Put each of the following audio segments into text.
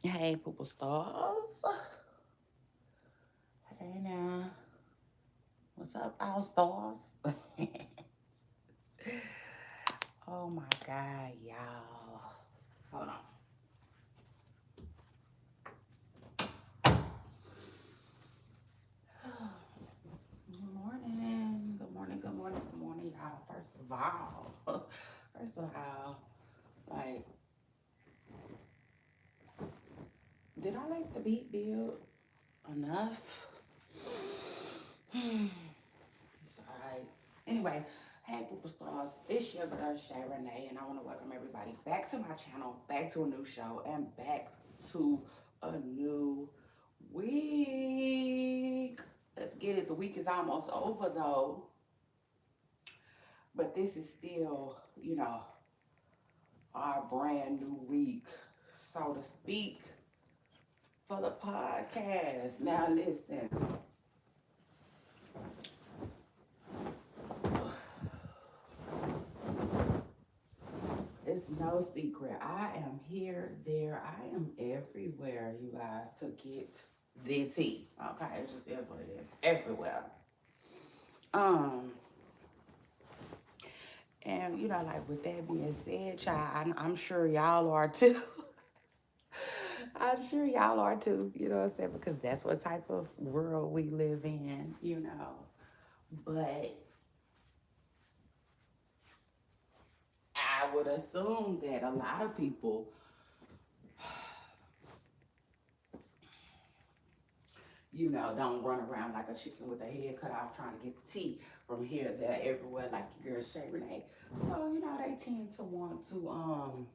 Hey, Poople Stars. Hey now. What's up, All Stars? Oh my God, y'all. Hold on. Good morning. Good morning. Good morning. Good morning, y'all. First of all, first of all, like, did I like the beat build enough? It's alright. Anyway, hey, Poople Stars. It's your girl, Shay Renee, and I want to welcome everybody back to my channel, back to a new show, and back to a new week. Let's get it. The week is almost over, though, but this is still, our brand new week, so to speak, for the podcast. Now, listen. It's no secret. I am here, there, I am everywhere, you guys, to get the tea. Okay, it just is what it is. Everywhere. Um, and like with that being said, child, I'm sure y'all are too. I'm sure y'all are too, you know what I'm saying? Because that's what type of world we live in. But I would assume that a lot of people don't run around like a chicken with their head cut off trying to get the tea from here, there, everywhere, like your girl Shay Renee. So, they tend to want to,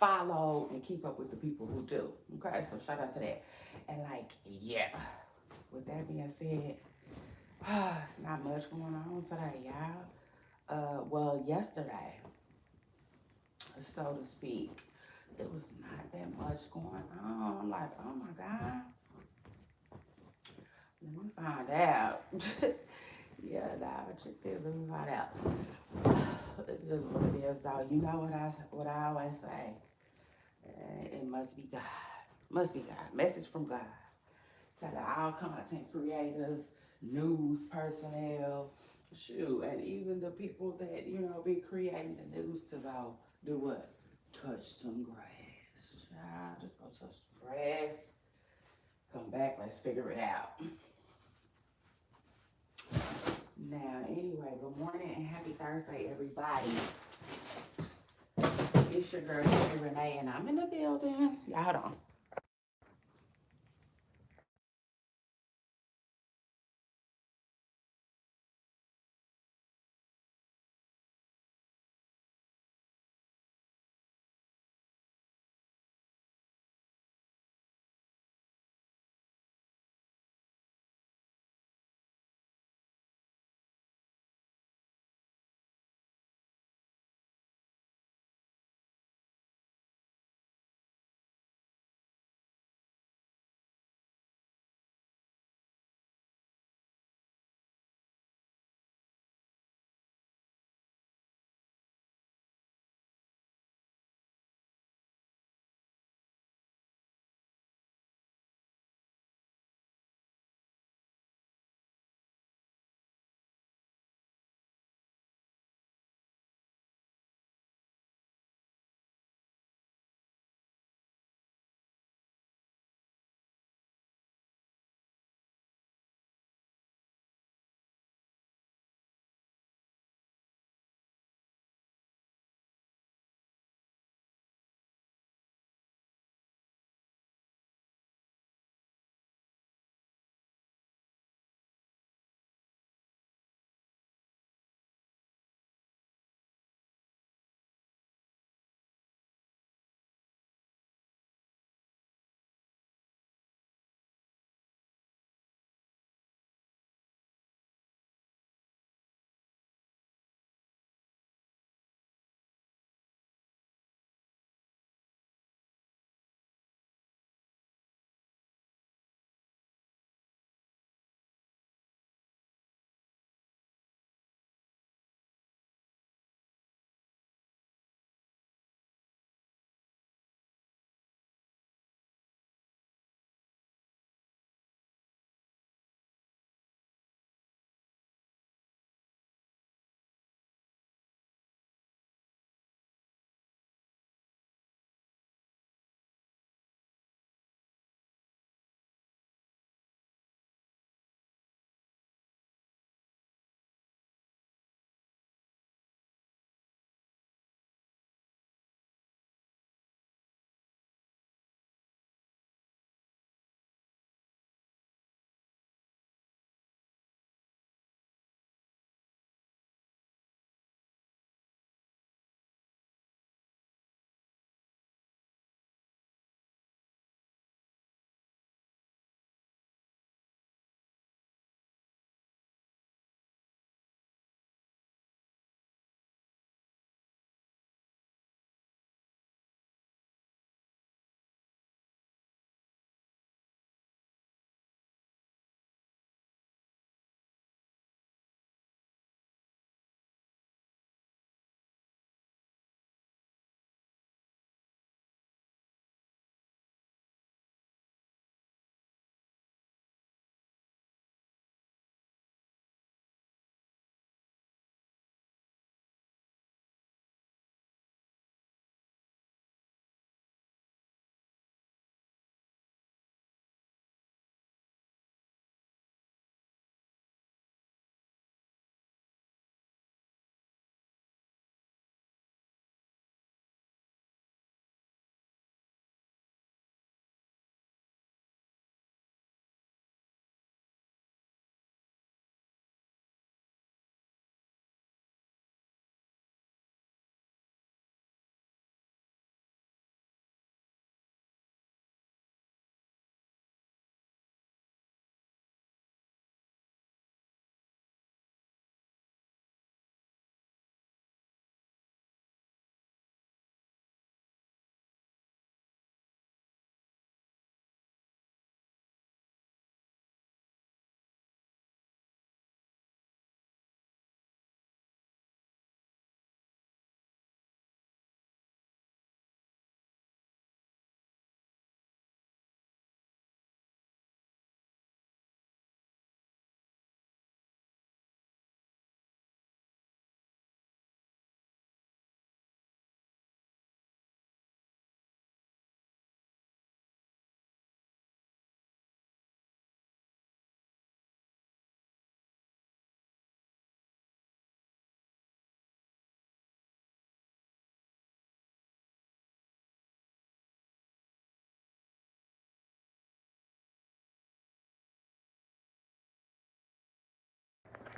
follow and keep up with the people who do. Okay, so shout out to that. And like, yeah, with that being said, it's not much going on today, y'all. Well, yesterday, so to speak, it was not that much going on. I'm like, oh my God, let me find out. Yeah, nah, check this. Let me find out. It is what it is, though. You know what I always say. It must be God. Must be God. Message from God. To all content creators, news personnel, shoot, and even the people that be creating the news to go do what? Touch some grass. Child, just go touch some grass. Come back. Let's figure it out. Now, anyway, good morning and happy Thursday, everybody. It's your girl, Shay Renee, and I'm in the building. Y'all hold on.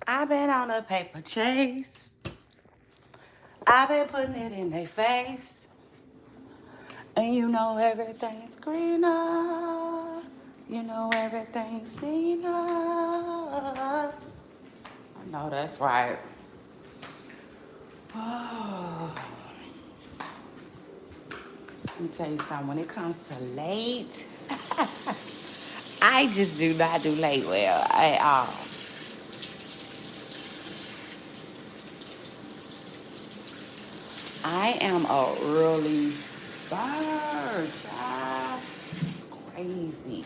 I've been on a paper chase. I've been putting it in their face. And you know everything's greener. You know everything's seener. I know that's right. Oh, let me tell you something. When it comes to late, I just do not do late well at all. I am a early bird, child. Crazy.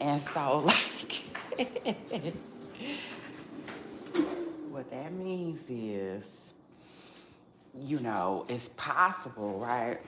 And so, like, what that means is, it's possible, right?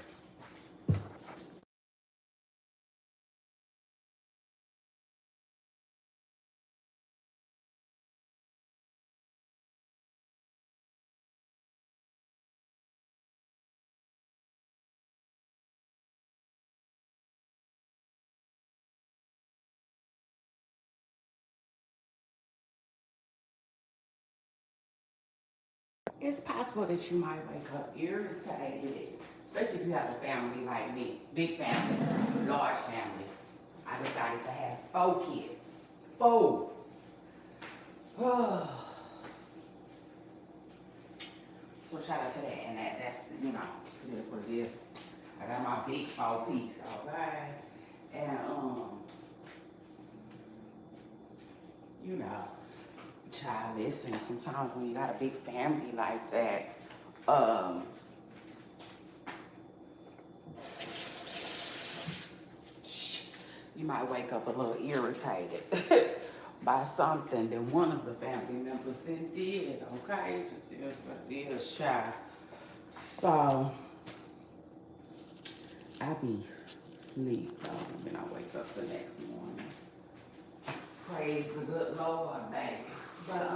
It's possible that you might wake up irritated, especially if you have a family like me, big family, large family. I decided to have 4 kids. 4. So shout out to that, and that's it is what it is. I got my big 4 piece, okay, and you know, child, listen. Sometimes when you got a big family like that, um, you might wake up a little irritated by something that one of the family members then did. Okay, it just is what it is, child. So I be asleep though, and then I wake up the next morning. Praise the good Lord, baby. But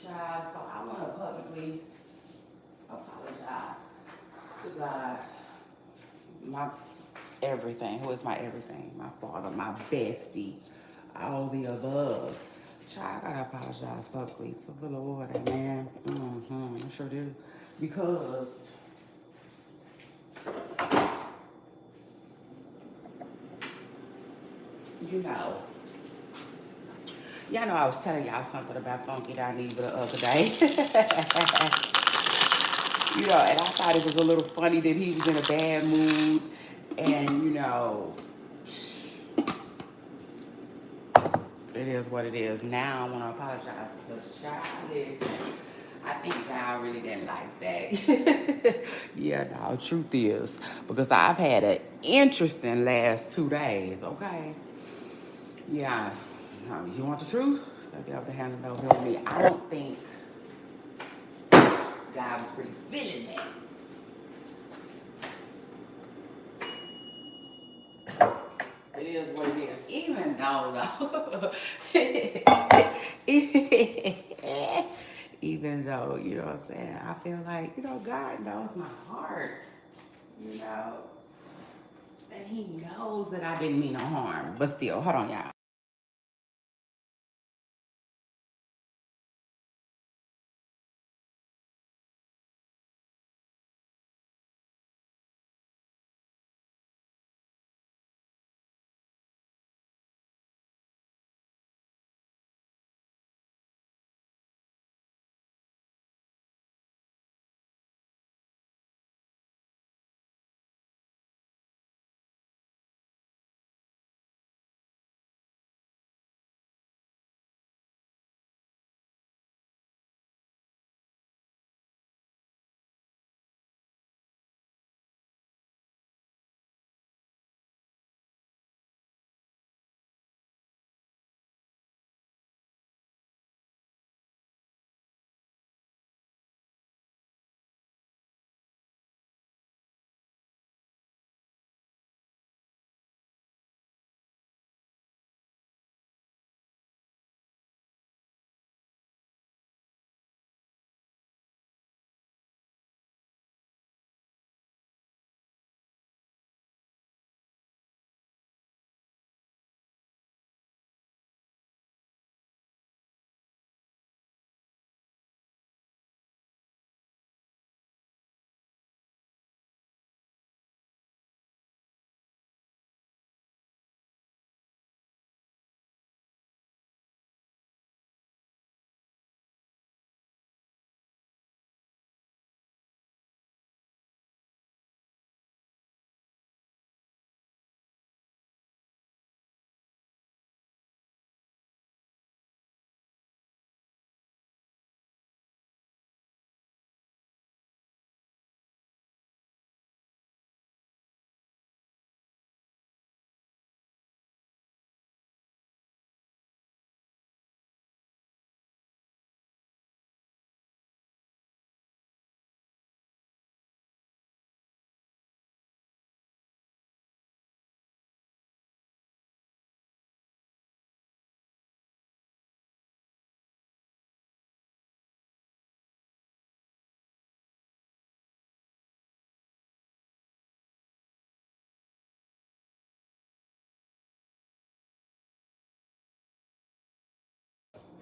child, so I want to publicly apologize to God, my everything, who is my everything, my father, my bestie, all the above. Child, I gotta apologize publicly to the Lord, amen. I sure do. Because, you know, y'all know I was telling y'all something about Funky Dineva the other day. And I thought it was a little funny that he was in a bad mood. And, it is what it is. Now I want to apologize because child, listen, I think God really didn't like that. Yeah, no, truth is, because I've had an interesting last 2 days, okay? Yeah, you want the truth? You gotta be able to handle it over with me. I don't think God was really feeling that. It is what it is. Even though, even though, you know what I'm saying, I feel like, God knows my heart, you know, and He knows that I didn't mean no harm. But still, hold on, y'all.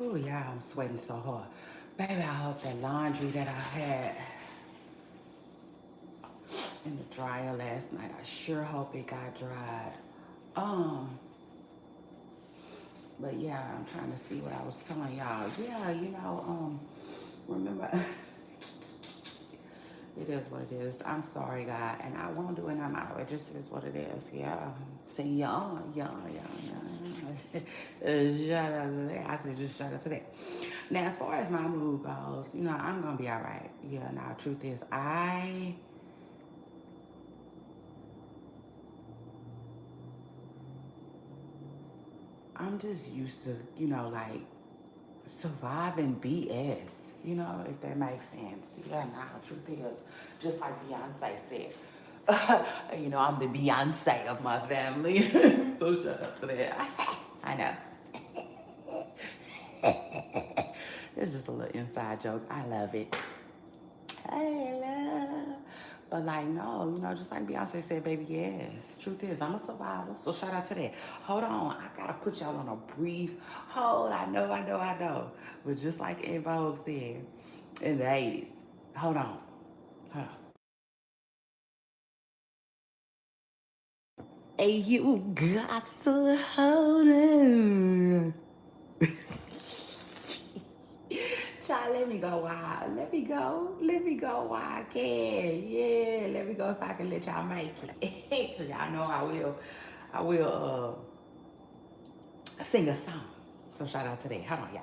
Oh yeah, I'm sweating so hard. Baby, I hope that laundry that I had in the dryer last night, I sure hope it got dried. Um, but yeah, I'm trying to see what I was telling y'all. Yeah, remember, it is what it is. I'm sorry, God, and I won't do it no more. It just is what it is. Yeah. Say yeah. Shout out to that. I said just shout out to that. Now, as far as my mood goes, I'm gonna be all right. Yeah. Now, truth is, I'm just used to, like surviving BS, if that makes sense. Yeah, nah, truth is, just like Beyonce said, I'm the Beyonce of my family. So shout out to that. I know. It's just a little inside joke. I love it. I love. But like, no, just like Beyonce said, baby, yes. Truth is, I'm a survivor. So shout out to that. Hold on. I gotta put y'all on a brief hold. I know. But just like In Vogue said in the 80s. Hold on. Hold on. Hey, you got to hold on. Child, let me go wild. Let me go. Let me go while I can. Yeah, let me go so I can let y'all make it. Cause y'all know I will sing a song. So shout out to that. Hold on, y'all.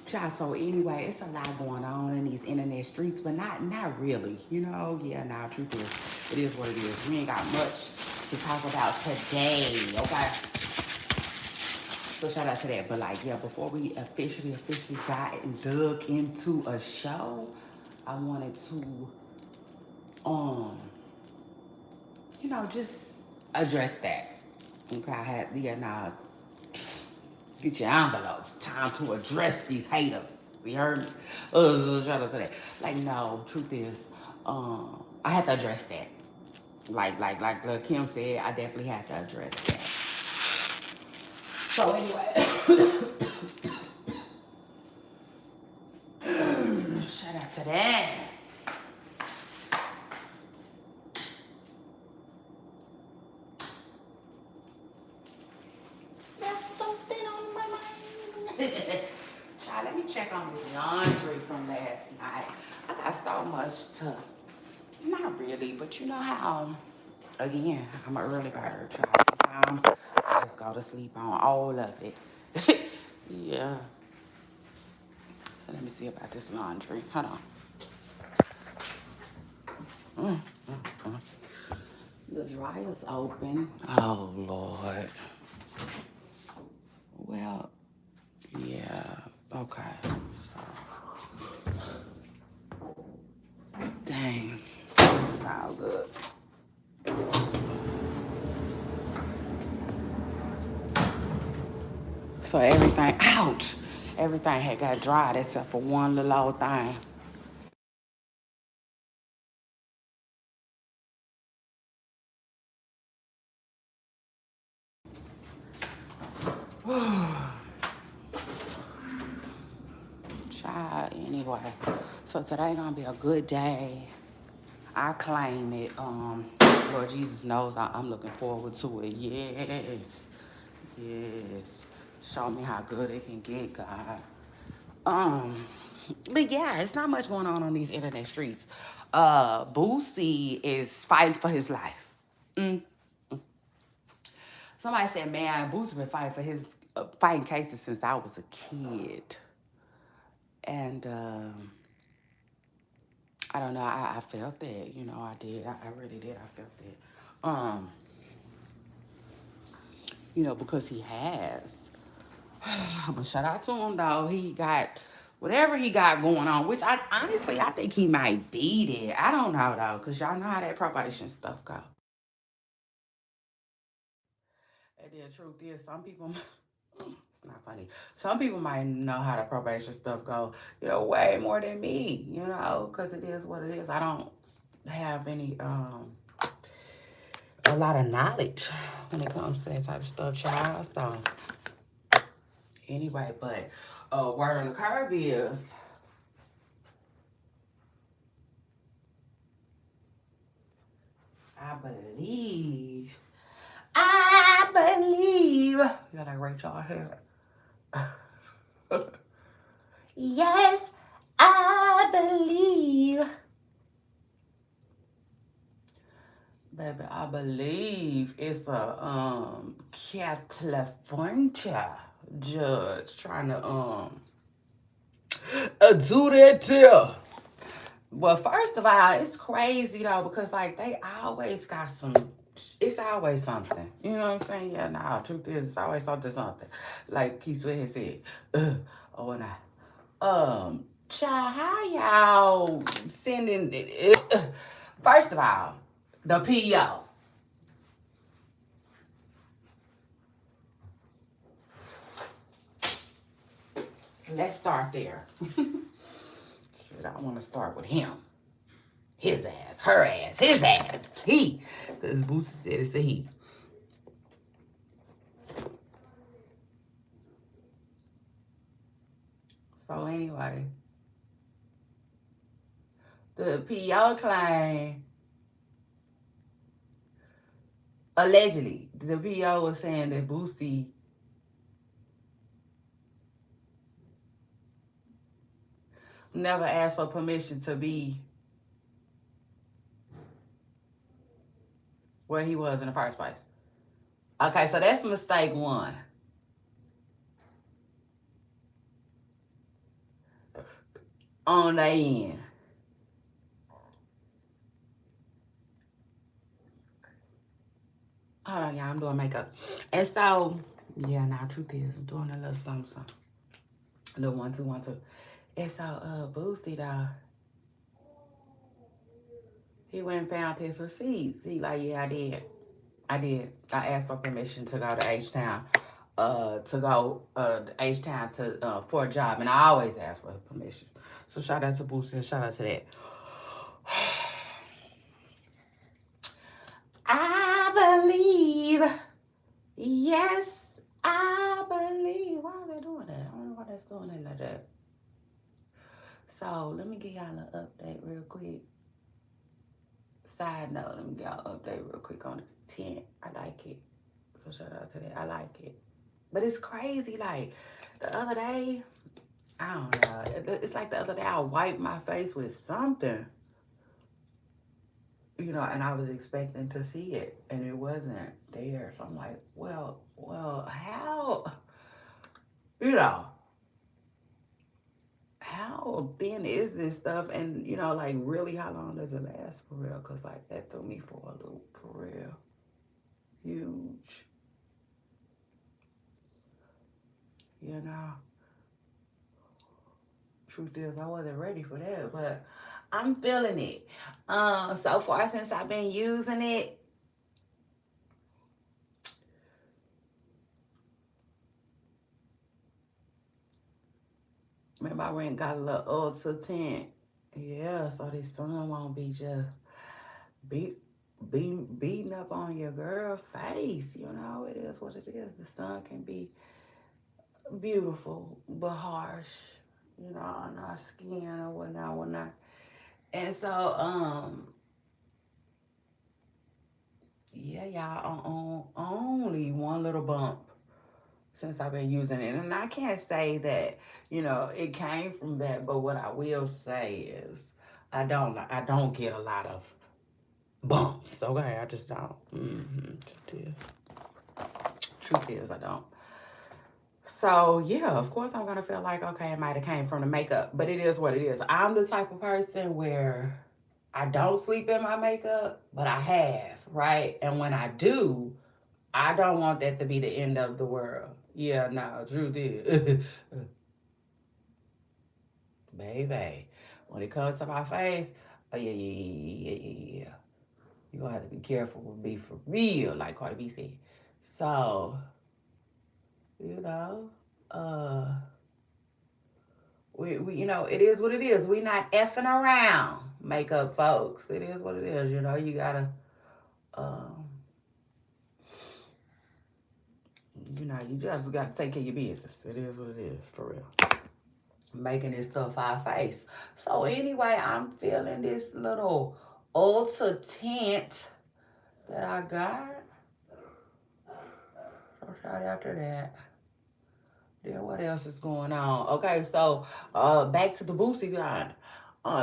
Child, so anyway, it's a lot going on in these internet streets, but not really. Yeah, nah, truth is, it is what it is. We ain't got much to talk about today, okay? So shout out to that. But like, yeah, before we officially got and dug into a show, I wanted to um, just address that. Okay, I had now get your envelopes. Time to address these haters. You heard me? Shout out to that. Like, no, truth is, I had to address that. Like Kim said, I definitely had to address that. So anyway, shout out to that. That's something on my mind. Child, let me check on this laundry from last night. I got so much to, not really, but you know how, again, I'm an early bird, child. Sometimes I just go to sleep on all of it. Yeah. So let me see about this laundry. Hold on. The dryer's open. Oh, Lord. Well, yeah. Okay. So, dang. It's all good. So everything, ouch. Everything had got dried except for one little old thing. Child, anyway. So today gonna be a good day. I claim it. Lord Jesus knows I'm looking forward to it. Yes. Yes. Show me how good it can get, God. Um, but yeah, it's not much going on these internet streets. Boosie is fighting for his life. Mm. Somebody said, man, Boosie been fighting for his fighting cases since I was a kid. And I don't know, I felt that, I did. I really did. I felt that. Because he has. But shout out to him though. He got whatever he got going on, which I honestly I think he might beat it. I don't know though, cause y'all know how that probation stuff go. And the truth is, some people it's not funny. Some people might know how the probation stuff go, way more than me, cause it is what it is. I don't have any a lot of knowledge when it comes to that type of stuff, child. So anyway, but word on the curve is I believe. I believe. You got that Rachel here. Yes, I believe. Baby, I believe it's a California judge trying to do that too. Well, first of all, it's crazy though because like they always got some. It's always something. You know what I'm saying? Yeah, nah. Truth is, it's always something. Like Keith Sweat has said. Oh, and child, how y'all sending it? First of all, the PO. Let's start there. Shit, I want to start with him. His ass, her ass, his ass, he. Because Boosie said it's a he. So anyway, the PO claim, allegedly, the PO was saying that Boosie never asked for permission to be where he was in the first place. Okay, so that's mistake one. On the end. Hold on, y'all. I'm doing makeup. And so, yeah, now truth is, I'm doing a little something. A little 1, 2, 1, 2. And so, Boosie, though, he went and found his receipts. He like, yeah, I did. I asked for permission to go to H-Town. H-Town to for a job. And I always ask for permission. So shout out to Boosie and shout out to that. I believe. Yes, I believe. Why are they doing that? I don't know why that's doing it like that. So let me give y'all an update real quick. Side note, let me get y'all an update real quick on this tent. I like it. So shout out to that. I like it. But it's crazy. Like the other day, I don't know. It's like the other day I wiped my face with something. And I was expecting to see it, and it wasn't there. So I'm like, well, how, how thin is this stuff? And, like, really, how long does it last for real? Because, like, that threw me for a loop, for real. Huge. Truth is, I wasn't ready for that, but I'm feeling it. So far since I've been using it, remember I went and got a little Ultra tint. Yeah, so this sun won't be just beating up on your girl face. It is what it is. The sun can be beautiful but harsh, on our skin or whatnot. And so, yeah, y'all, only one little bump since I've been using it. And I can't say that, it came from that, but what I will say is I don't get a lot of bumps. Okay, I just don't. Truth is, I don't. So yeah, of course I'm gonna feel like okay, it might have came from the makeup, but it is what it is. I'm the type of person where I don't sleep in my makeup, but I have, right? And when I do, I don't want that to be the end of the world. Yeah, no, truth is, baby, when it comes to my face, oh yeah, yeah, yeah, yeah, yeah, yeah. You gonna have to be careful with me for real, like Cardi B said. So, you know, uh, it is what it is. We not effing around, makeup folks. It is what it is. You gotta, um, you just gotta take care of your business. It is what it is, for real. Making this stuff our face. So anyway, I'm feeling this little Ulta tint that I got. So shout out to that. Then what else is going on? Okay, so back to the Boosie guy.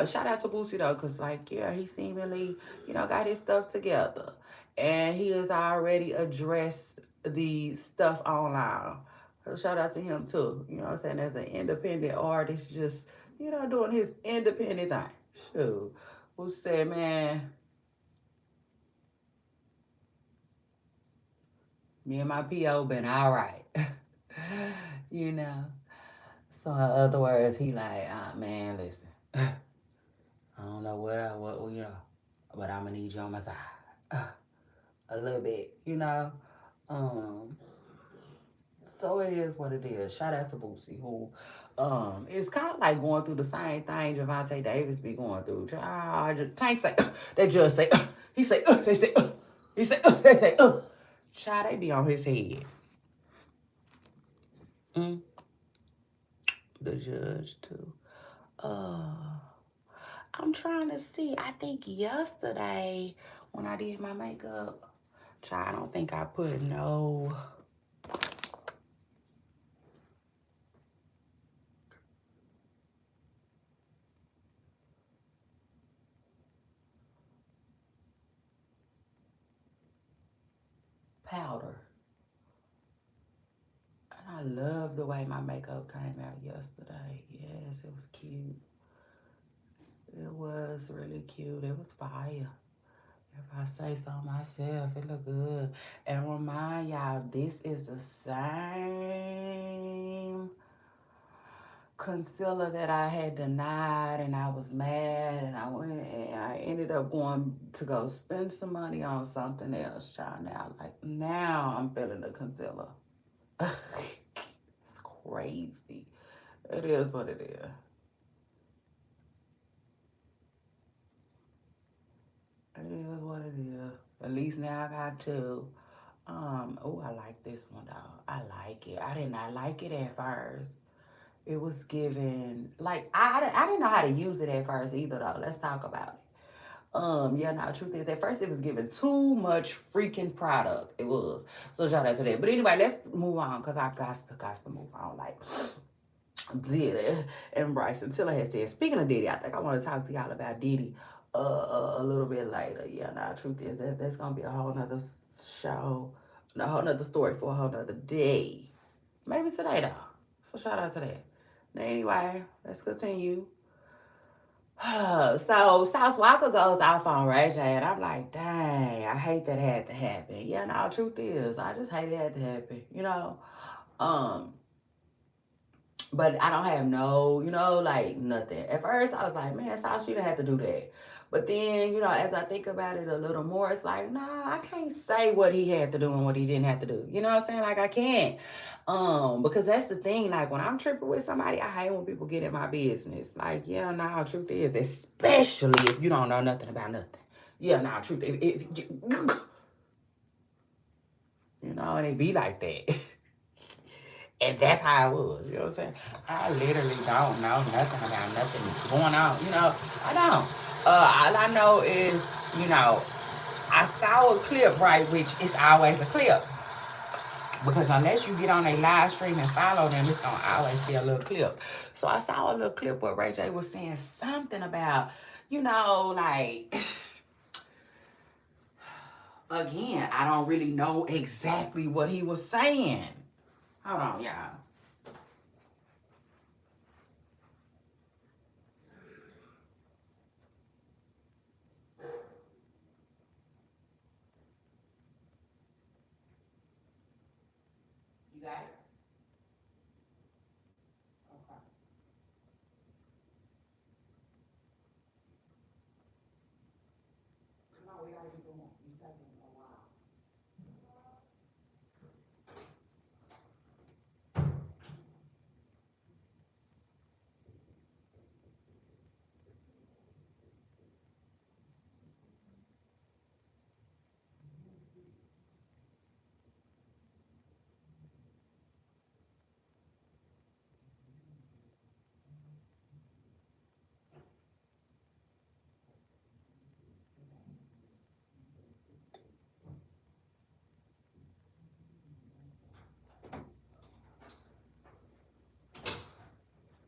Shout out to Boosie though, cause like yeah, he seemingly got his stuff together, and he has already addressed the stuff online. So shout out to him too. You know what I'm saying? As an independent artist, just doing his independent thing. Shoot, who said, man, me and my PO been all right. you know. So in other words, he like, man, listen. I don't know but I'm gonna need you on my side. A little bit, Um, so it is what it is. Shout out to Boosie, who it's kind of like going through the same thing Javante Davis be going through. Tank say, they just say, he say, they say, he say, they say, child, they be on his head. Mm, the judge too. I'm trying to see. I think yesterday when I did my makeup, I don't think I put no powder. And I love the way my makeup came out yesterday. Yes, it was cute. It was really cute. It was fire. If I say so myself, it looked good. And remind y'all, this is the same concealer that I had denied and I was mad and I went and I ended up going to go spend some money on something else, child. Now I'm feeling the concealer. It's crazy. It is what it is. It is what it is. At least now I got two. I like this one though. I like it. I did not like it at first. It was given like I didn't know how to use it at first either though. Let's talk about it. Yeah, now truth is at first it was giving too much freaking product. It was. So shout out to that. But anyway, let's move on because I got to move on. Like Diddy and Bryson Tiller had said, speaking of Diddy, I think I want to talk to y'all about Diddy a little bit later. Yeah, now truth is that's gonna be a whole nother show, a whole nother story for a whole nother day. Maybe today though. So shout out to that. Now anyway, let's continue. So South Walker goes off on Ray J, and I'm like, dang, I hate that had to happen. Yeah, no, truth is, I just hate it had to happen. Um, but I don't have no, like nothing. At first, I was like, man, South should have to do that. But then, as I think about it a little more, it's like, nah, I can't say what he had to do and what he didn't have to do. You know what I'm saying? Like, I can't. Because that's the thing. Like, when I'm tripping with somebody, I hate when people get in my business. Like, yeah, nah, truth is, especially if you don't know nothing about nothing. Yeah, nah, truth, and it be like that. And that's how it was, you know what I'm saying? I literally don't know nothing about nothing going on, I don't. All I know is, I saw a clip, right, which is always a clip. Because unless you get on a live stream and follow them, it's gonna always be a little clip. So I saw a little clip where Ray J was saying something about, like again, I don't really know exactly what he was saying. Hold on, y'all. You got it? Okay. Come on, we gotta keep going. You taking a while.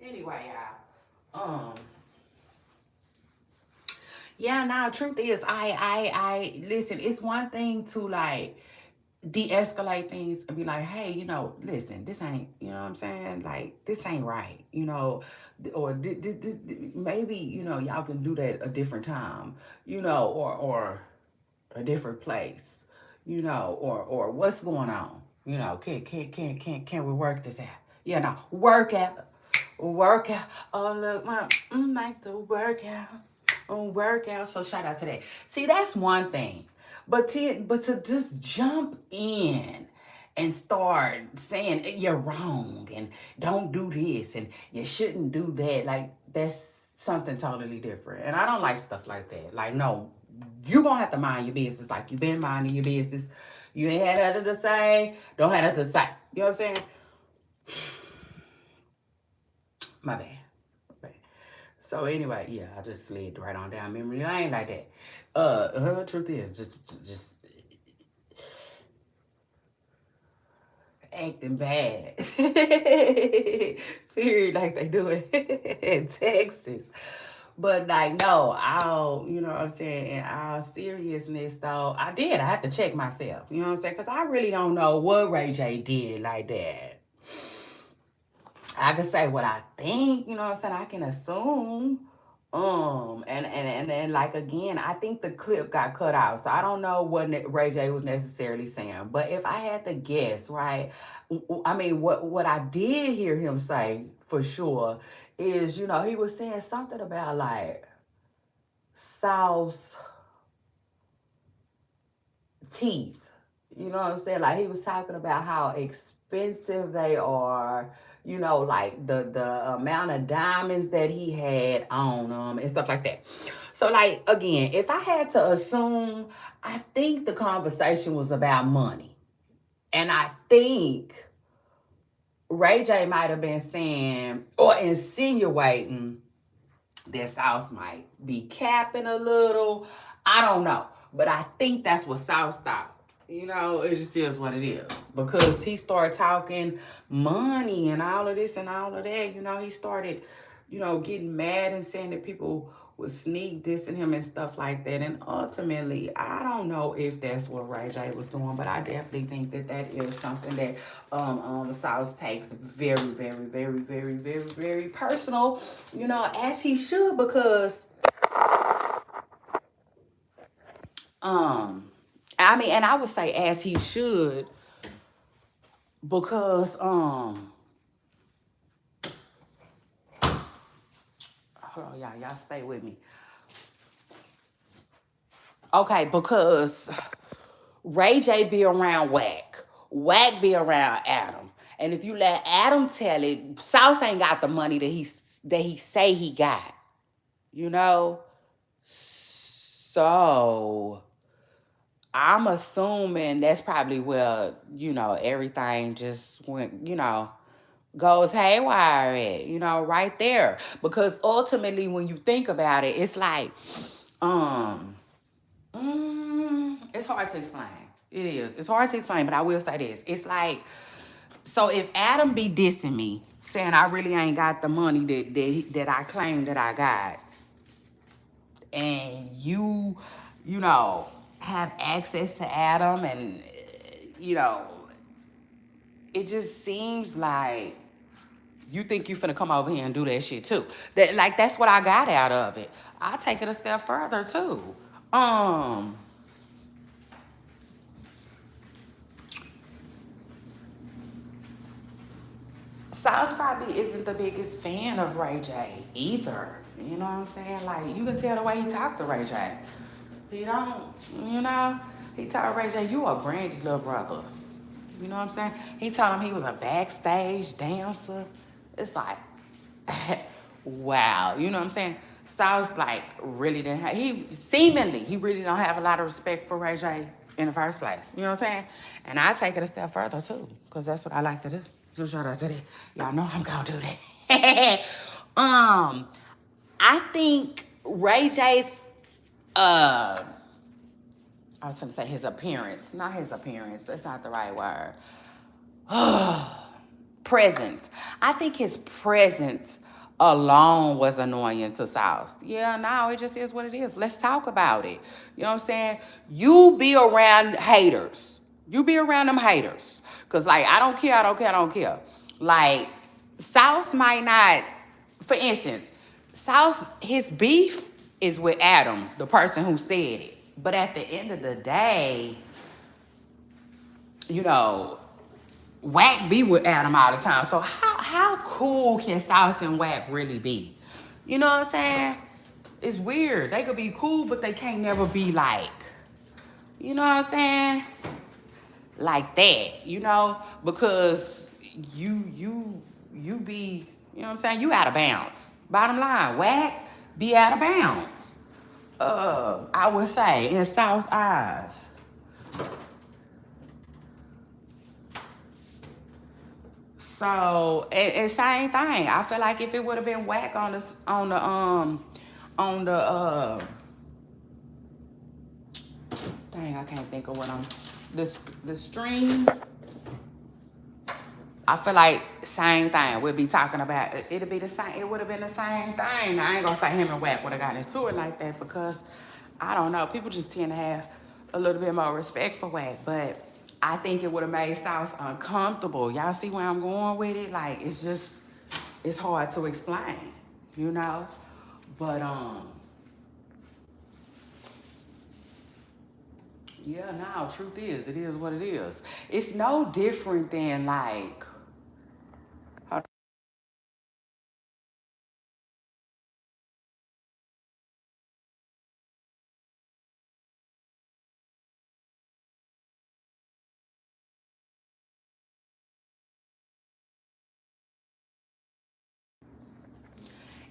Anyway, y'all. Yeah, now truth is I listen, it's one thing to like de-escalate things and be like, hey, listen, this ain't, you know what I'm saying? Like, this ain't right, or maybe, y'all can do that a different time, or a different place, or what's going on, can we work this out? Yeah, no, work out. Oh, look, my like to work out. So shout out to that. See, that's one thing. But to just jump in and start saying you're wrong and don't do this and you shouldn't do that, like that's something totally different. And I don't like stuff like that. Like, no, you gonna have to mind your business like you've been minding your business. You ain't had nothing to say, don't have nothing to say. You know what I'm saying? My bad. So anyway, yeah, I just slid right on down memory lane like that. Truth is, just acting bad. Period, like they do in Texas. But like, no, you know what I'm saying, in all seriousness though, I had to check myself, you know what I'm saying? Because I really don't know what Ray J did like that. I can say what I think, you know what I'm saying? I can assume. And like again, I think the clip got cut out. So I don't know what Ray J was necessarily saying. But if I had to guess, right, I mean what I did hear him say for sure is, he was saying something about like South's teeth. You know what I'm saying? Like he was talking about how expensive they are, like the amount of diamonds that he had on them and stuff like that. So like again, if I had to assume, I think the conversation was about money. And I think Ray J might have been saying or insinuating that Sauce might be capping a little. I don't know. But I think that's what Sauce thought. It just is what it is. Because he started talking money and all of this and all of that. He started, getting mad and saying that people would sneak dissing him and stuff like that. And ultimately, I don't know if that's what Ray J was doing, but I definitely think that that is something that Sauce takes very, very, very, very, very, very personal, as he should, because I mean, and I would say as he should, because hold on, y'all stay with me. Okay, because Ray J be around Whack. Whack be around Adam. And if you let Adam tell it, Sauce ain't got the money that he say he got. You know? So I'm assuming that's probably where, everything just went, goes haywire at, right there. Because ultimately when you think about it, it's like, it's hard to explain. It is. It's hard to explain, but I will say this. It's like, so if Adam be dissing me, saying I really ain't got the money that I claim that I got, and you know, have access to Adam, and you know, it just seems like you think you finna come over here and do that shit too. That's what I got out of it. I take it a step further too. Um, Sauce probably isn't the biggest fan of Ray J either. You know what I'm saying? Like, you can tell the way he talked to Ray J. He don't, you know? He told Ray J, you a Brandy little brother. You know what I'm saying? He told him he was a backstage dancer. It's like, wow. You know what I'm saying? Sauce, like, really didn't have, he really don't have a lot of respect for Ray J in the first place. You know what I'm saying? And I take it a step further, too, because that's what I like to do. So shout out to that. Y'all know I'm gonna do that. I think Ray J's, I was gonna say his appearance. Not his appearance. That's not the right word. Presence. I think his presence alone was annoying to South. Yeah, no, it just is what it is. Let's talk about it. You know what I'm saying? You be around haters. You be around them haters. Cause like, I don't care, I don't care, I don't care. Like, South might not, for instance, South, his beef is with Adam, the person who said it. But at the end of the day, you know, Wack be with Adam all the time. So how cool can Sauce and Wack really be? You know what I'm saying? It's weird. They could be cool, but they can't never be like, you know what I'm saying? Like that, you know? Because you be, you know what I'm saying? You out of bounds. Bottom line, Wack be out of bounds. I would say in Sauce's eyes. So, and same thing. I feel like if it would have been Whack on the dang, I can't think of what I'm the stream. I feel like same thing. We'll be talking about it. It'll be the same. It would have been the same thing. I ain't gonna say him and Whack would have gotten into it like that because I don't know. People just tend to have a little bit more respect for Whack, but I think it would have made Sauce uncomfortable. Y'all see where I'm going with it? Like it's hard to explain, you know. But yeah, no. Truth is, it is what it is. It's no different than like.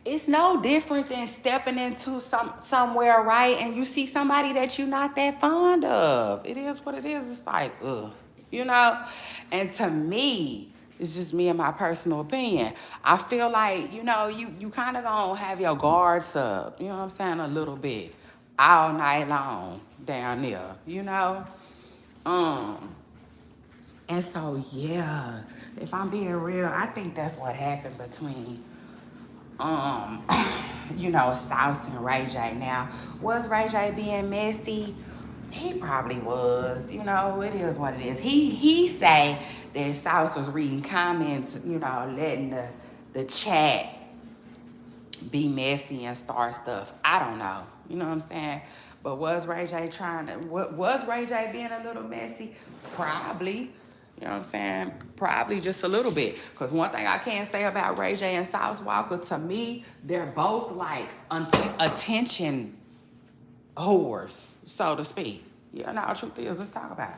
It's no different than stepping into somewhere, right? And you see somebody that you're not that fond of. It is what it is. It's like, ugh, you know? And to me, it's just me and my personal opinion. I feel like, you know, you kind of gonna have your guards up, you know what I'm saying, a little bit, all night long down there, you know? Um, and so, yeah, if I'm being real, I think that's what happened between um, you know, Sauce and Ray J. Now, was Ray J being messy? He probably was. You know, it is what it is. He say that Sauce was reading comments, you know, letting the chat be messy and start stuff. I don't know. You know what I'm saying? But was Ray J was Ray J being a little messy? Probably. You know what I'm saying? Probably just a little bit. Because one thing I can say about Ray J and Sauce Walker, to me, they're both like attention whores, so to speak. Yeah, no, the truth is, let's talk about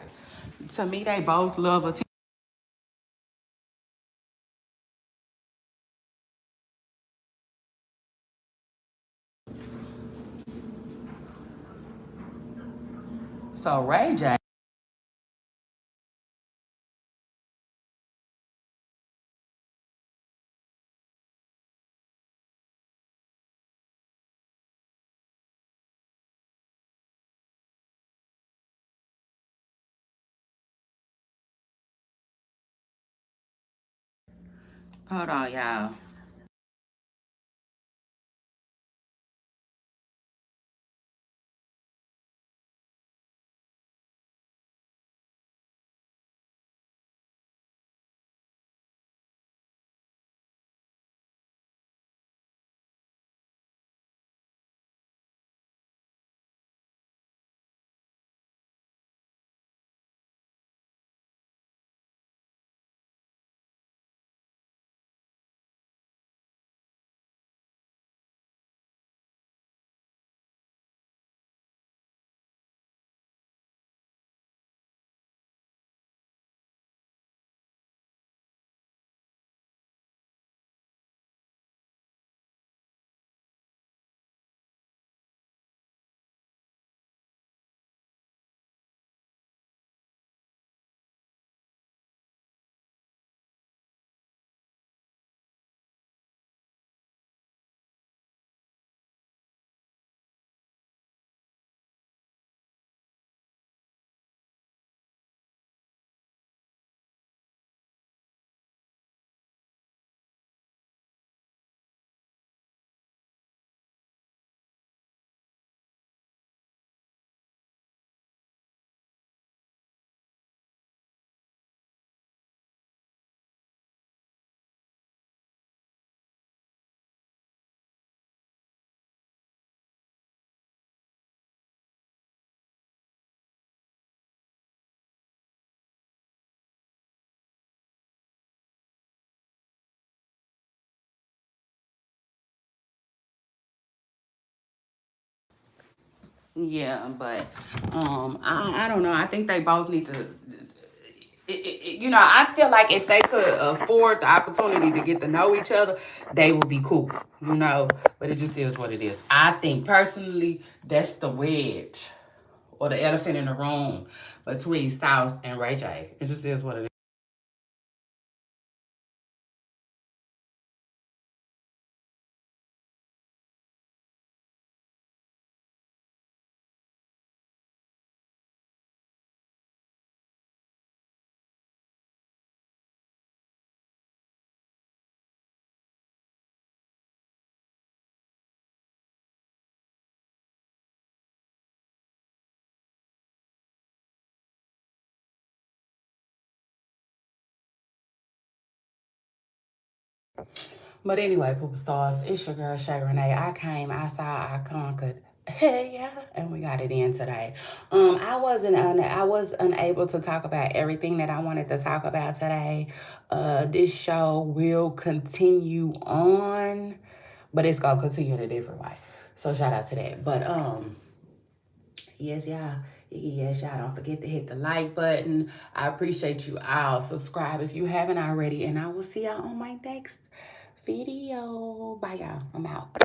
it. To me, they both love attention. So Ray J Hold on, y'all. Yeah, but I don't know. I think they both need to. I feel like if they could afford the opportunity to get to know each other, they would be cool. But it just is what it is. I think personally, that's the wedge or the elephant in the room between Styles and Ray J. It just is what it is. But anyway, Poopa Stars, it's your girl Shay Renee. I came, I saw, I conquered. Hey yeah, and we got it in today. I was unable to talk about everything that I wanted to talk about today. This show will continue on, but it's gonna continue in a different way. So shout out to that. But yes, y'all. Yes, y'all. Don't forget to hit the like button. I appreciate you all. Subscribe if you haven't already, and I will see y'all on my next video. Bye, y'all. I'm out.